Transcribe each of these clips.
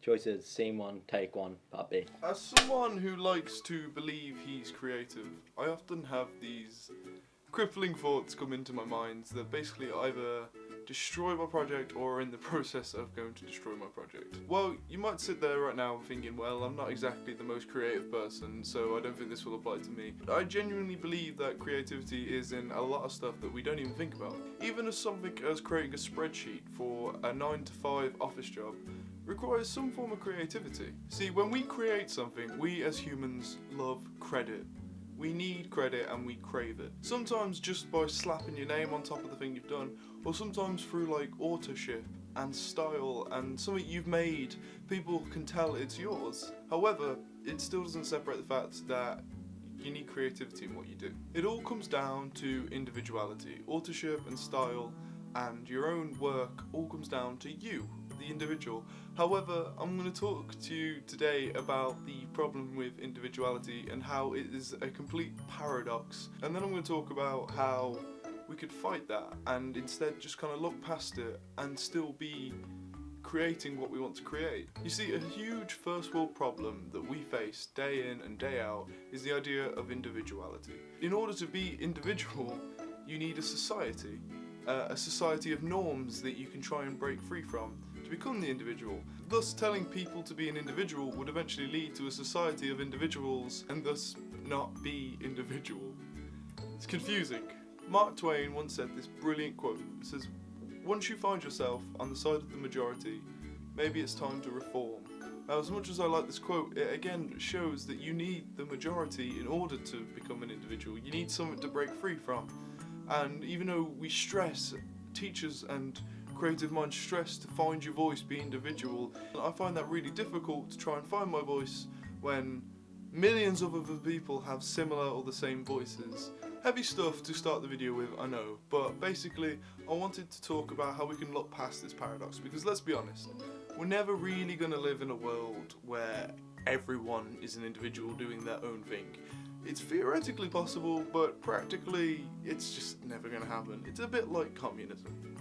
Choices, scene 1, take 1, part B. As someone who likes to believe he's creative, I often have these crippling thoughts come into my mind that basically either destroy my project or are in the process of going to destroy my project. Well, you might sit there right now thinking, well, I'm not exactly the most creative person, so I don't think this will apply to me. But I genuinely believe that creativity is in a lot of stuff that we don't even think about. Even as something as creating a spreadsheet for a 9-to-5 office job requires some form of creativity. See, when we create something, we as humans love credit. We need credit and we crave it. Sometimes just by slapping your name on top of the thing you've done, or sometimes through like authorship and style and something you've made, people can tell it's yours. However, it still doesn't separate the fact that you need creativity in what you do. It all comes down to individuality. Authorship and style and your own work all comes down to you, the individual. However, I'm going to talk to you today about the problem with individuality and how it is a complete paradox. And then I'm going to talk about how we could fight that and instead just kind of look past it and still be creating what we want to create. You see, a huge first world problem that we face day in and day out is the idea of individuality. In order to be individual, you need a society of norms that you can try and break free from to become the individual. Thus, telling people to be an individual would eventually lead to a society of individuals and thus not be individual. It's confusing. Mark Twain once said this brilliant quote. It says, "Once you find yourself on the side of the majority, maybe it's time to reform." Now, as much as I like this quote, it again shows that you need the majority in order to become an individual. You need something to break free from. And even though we stress, teachers and creative minds stress to find your voice, be individual, I find that really difficult to try and find my voice when millions of other people have similar or the same voices. Heavy stuff to start the video with, I know, but basically I wanted to talk about how we can look past this paradox, because let's be honest, we're never really going to live in a world where everyone is an individual doing their own thing. It's theoretically possible, but practically it's just never going to happen. It's a bit like communism.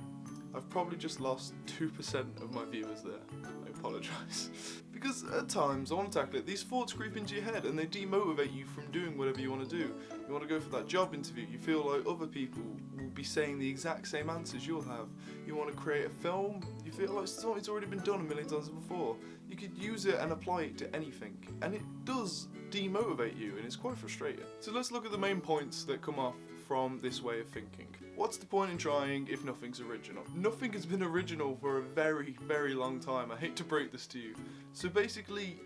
I've probably just lost 2% of my viewers there. I apologise. Because at times, I want to tackle it, these thoughts creep into your head and they demotivate you from doing whatever you want to do. You want to go for that job interview, you feel like other people will be saying the exact same answers you'll have. You want to create a film, you feel like something's already been done a million times before. You could use it and apply it to anything. And it does demotivate you and it's quite frustrating. So let's look at the main points that come off from this way of thinking. What's the point in trying if nothing's original? Nothing has been original for a very, very long time. I hate to break this to you. So basically,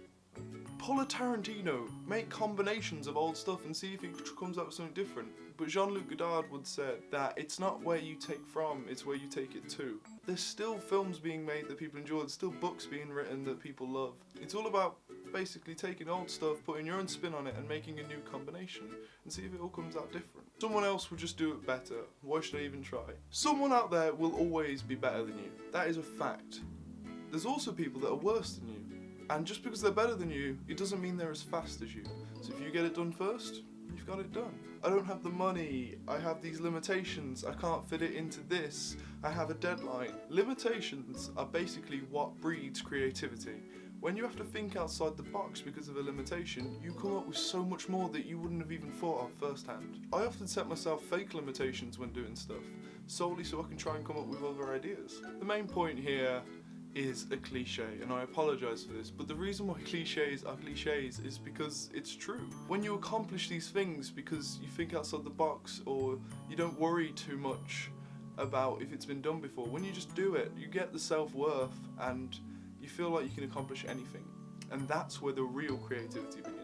pull a Tarantino, make combinations of old stuff and see if it comes up with something different. But Jean-Luc Godard once said that it's not where you take from, it's where you take it to. There's still films being made that people enjoy, there's still books being written that people love. It's all about basically taking old stuff, putting your own spin on it and making a new combination and see if it all comes out different. Someone else will just do it better. Why should I even try? Someone out there will always be better than you. That is a fact. There's also people that are worse than you. And just because they're better than you, it doesn't mean they're as fast as you. So if you get it done first, you've got it done. I don't have the money, I have these limitations, I can't fit it into this, I have a deadline. Limitations are basically what breeds creativity. When you have to think outside the box because of a limitation, you come up with so much more that you wouldn't have even thought of firsthand. I often set myself fake limitations when doing stuff, solely so I can try and come up with other ideas. The main point here is a cliche, and I apologise for this, but the reason why cliches are cliches is because it's true. When you accomplish these things because you think outside the box or you don't worry too much about if it's been done before, when you just do it, you get the self-worth and you feel like you can accomplish anything. And that's where the real creativity begins.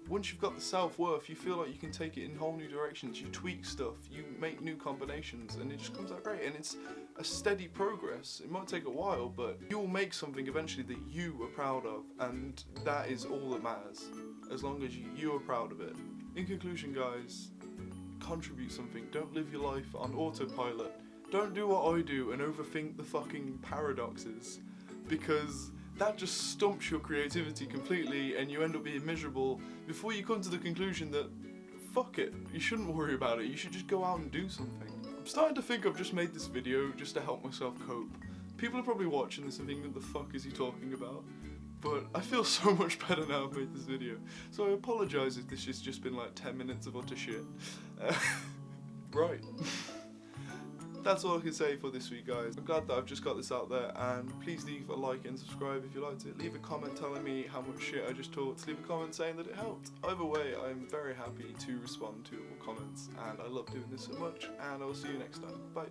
Once you've got the self-worth, you feel like you can take it in whole new directions, you tweak stuff, you make new combinations, and it just comes out great. And it's a steady progress. It might take a while, but you'll make something eventually that you are proud of, and that is all that matters, as long as you are proud of it. In conclusion, guys, contribute something. Don't live your life on autopilot. Don't do what I do and overthink the fucking paradoxes, because that just stumps your creativity completely and you end up being miserable before you come to the conclusion that, fuck it, you shouldn't worry about it, you should just go out and do something. I'm starting to think I've just made this video just to help myself cope, People are probably watching this and thinking, what the fuck is he talking about? But I feel so much better now I've made this video. So I apologise if this has just been like 10 minutes of utter shit. Right. That's all I can say for this week, guys. I'm glad that I've just got this out there, and please leave a like and subscribe if you liked it. Leave a comment telling me how much shit I just talked. Leave a comment saying that it helped. Either way, I'm very happy to respond to all comments, and I love doing this so much, and I will see you next time. Bye.